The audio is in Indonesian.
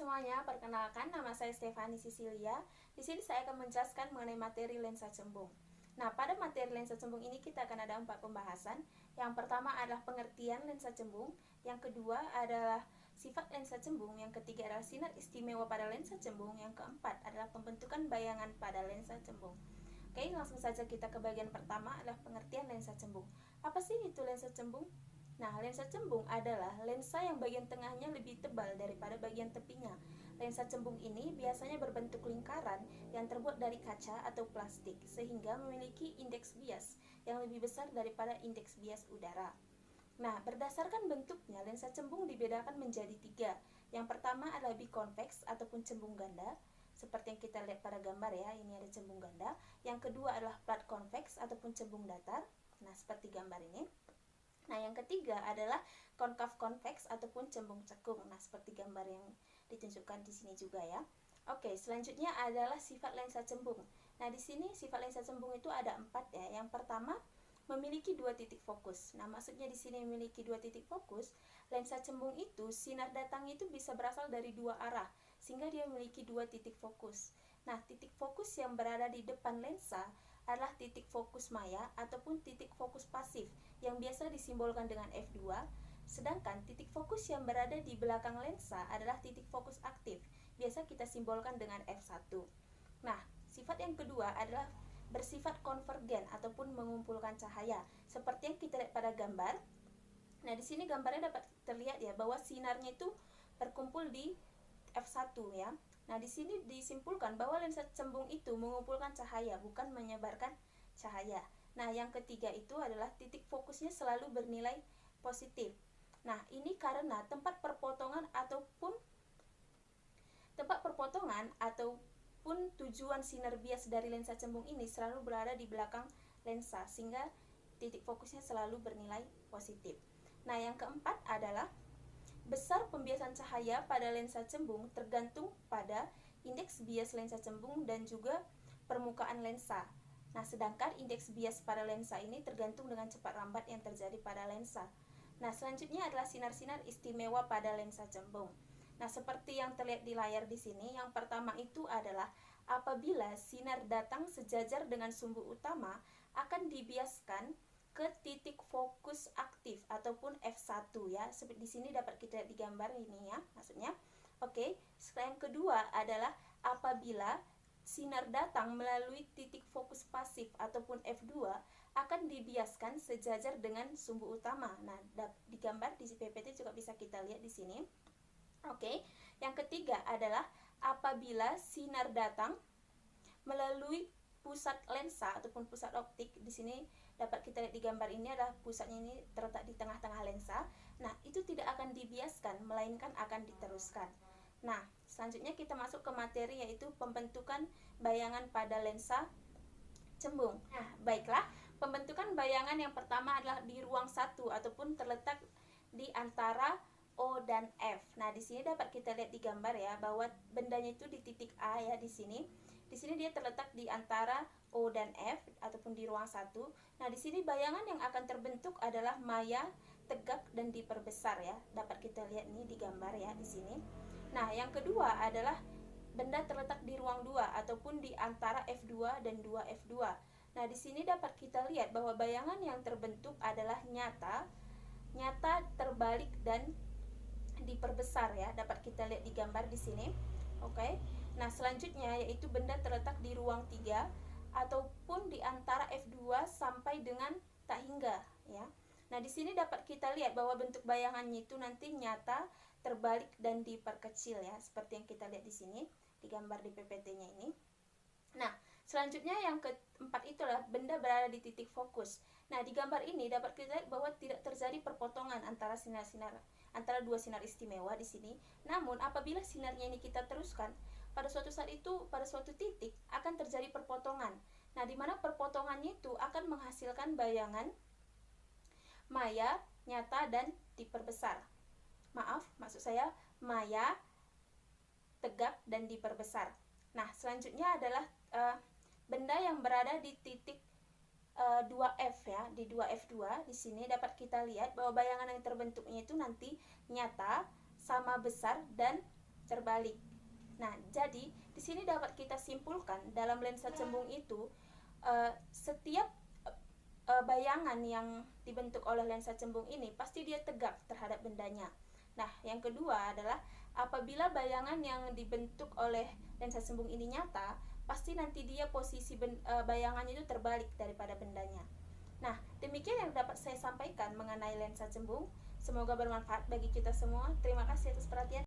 semuanya, perkenalkan nama saya Stefani Sisilia. Di sini saya akan menjelaskan mengenai materi lensa cembung. Nah, pada materi lensa cembung ini kita akan ada 4 pembahasan. Yang pertama adalah pengertian lensa cembung, yang kedua adalah sifat lensa cembung, yang ketiga adalah sinar istimewa pada lensa cembung, yang keempat adalah pembentukan bayangan pada lensa cembung. Oke, langsung saja kita ke bagian pertama adalah pengertian lensa cembung. Apa sih itu lensa cembung? Nah, lensa cembung adalah lensa yang bagian tengahnya lebih tebal daripada bagian tepinya. Lensa cembung ini biasanya berbentuk lingkaran yang terbuat dari kaca atau plastik, sehingga memiliki indeks bias yang lebih besar daripada indeks bias udara. Nah, berdasarkan bentuknya, lensa cembung dibedakan menjadi 3. Yang pertama adalah biconvex ataupun cembung ganda, seperti yang kita lihat pada gambar ya, ini ada cembung ganda. Yang kedua adalah flat convex ataupun cembung datar, nah seperti gambar ini. Nah, yang ketiga adalah konkav convex ataupun cembung cekung. Nah, seperti gambar yang ditunjukkan di sini juga ya. Oke, selanjutnya adalah sifat lensa cembung. Nah, di sini sifat lensa cembung itu ada 4 ya. Yang pertama, memiliki 2 titik fokus. Nah, maksudnya di sini memiliki 2 titik fokus, lensa cembung itu sinar datang itu bisa berasal dari 2 arah, sehingga dia memiliki 2 titik fokus. Nah, titik fokus yang berada di depan lensa adalah titik fokus maya ataupun titik fokus pasif yang biasa disimbolkan dengan F2, sedangkan titik fokus yang berada di belakang lensa adalah titik fokus aktif, biasa kita simbolkan dengan F1. Nah, sifat yang kedua adalah bersifat konvergen ataupun mengumpulkan cahaya, seperti yang kita lihat pada gambar. Nah, di sini gambarnya dapat terlihat ya bahwa sinarnya itu terkumpul di F1 ya. Nah, di sini disimpulkan bahwa lensa cembung itu mengumpulkan cahaya, bukan menyebarkan cahaya. Nah, yang ketiga itu adalah titik fokusnya selalu bernilai positif. Nah, ini karena tempat perpotongan ataupun tujuan sinar bias dari lensa cembung ini selalu berada di belakang lensa, sehingga titik fokusnya selalu bernilai positif. Nah, yang keempat adalah besar pembiasan cahaya pada lensa cembung tergantung pada indeks bias lensa cembung dan juga permukaan lensa. Nah, sedangkan indeks bias pada lensa ini tergantung dengan cepat lambat yang terjadi pada lensa. Nah, selanjutnya adalah sinar-sinar istimewa pada lensa cembung. Nah, seperti yang terlihat di layar di sini, yang pertama itu adalah apabila sinar datang sejajar dengan sumbu utama akan dibiaskan ke titik fokus aktif ataupun F1 ya. Seperti di sini dapat kita lihat di gambar ini ya, maksudnya. Oke, yang kedua adalah apabila sinar datang melalui titik fokus pasif ataupun F2 akan dibiaskan sejajar dengan sumbu utama. Nah, di gambar di PPT juga bisa kita lihat di sini. Oke, yang ketiga adalah apabila sinar datang melalui pusat lensa ataupun pusat optik. Di sini dapat kita lihat di gambar ini adalah pusatnya ini terletak di tengah-tengah lensa. Nah, itu tidak akan dibiaskan, melainkan akan diteruskan. Nah, selanjutnya kita masuk ke materi yaitu pembentukan bayangan pada lensa cembung. Nah, baiklah, pembentukan bayangan yang pertama adalah di ruang 1 ataupun terletak di antara O dan F. Nah, di sini dapat kita lihat di gambar ya bahwa bendanya itu di titik A ya di sini. Di sini dia terletak di antara O dan F ataupun di ruang 1. Nah, di sini bayangan yang akan terbentuk adalah maya, tegak dan diperbesar ya. Dapat kita lihat nih di gambar ya di sini. Nah, yang kedua adalah benda terletak di ruang 2 ataupun di antara F2 dan 2F2. Nah, di sini dapat kita lihat bahwa bayangan yang terbentuk adalah nyata, terbalik dan diperbesar ya. Dapat kita lihat di gambar di sini. Oke. Nah, selanjutnya yaitu benda terletak di ruang 3 ataupun di antara F2 sampai dengan tak hingga ya. Nah, di sini dapat kita lihat bahwa bentuk bayangannya itu nanti nyata, terbalik dan diperkecil ya, seperti yang kita lihat di sini di gambar di PPT-nya ini. Nah, selanjutnya yang keempat itulah benda berada di titik fokus. Nah, di gambar ini dapat kita lihat bahwa tidak terjadi perpotongan antara dua sinar istimewa di sini. Namun, apabila sinarnya ini kita teruskan, pada suatu saat itu, pada suatu titik akan terjadi perpotongan. Nah, di mana perpotongannya itu akan menghasilkan bayangan maya, nyata dan diperbesar. Maksud saya maya, tegak dan diperbesar. Nah, selanjutnya adalah benda yang berada di titik 2F ya, di 2F2. Di sini dapat kita lihat bahwa bayangan yang terbentuknya itu nanti nyata, sama besar dan terbalik. Nah, jadi di sini dapat kita simpulkan dalam lensa cembung itu setiap bayangan yang dibentuk oleh lensa cembung ini pasti dia tegak terhadap bendanya. Nah, yang kedua adalah apabila bayangan yang dibentuk oleh lensa cembung ini nyata, pasti nanti dia posisi bayangannya itu terbalik daripada bendanya. Nah, demikian yang dapat saya sampaikan mengenai lensa cembung. Semoga bermanfaat bagi kita semua. Terima kasih atas perhatian.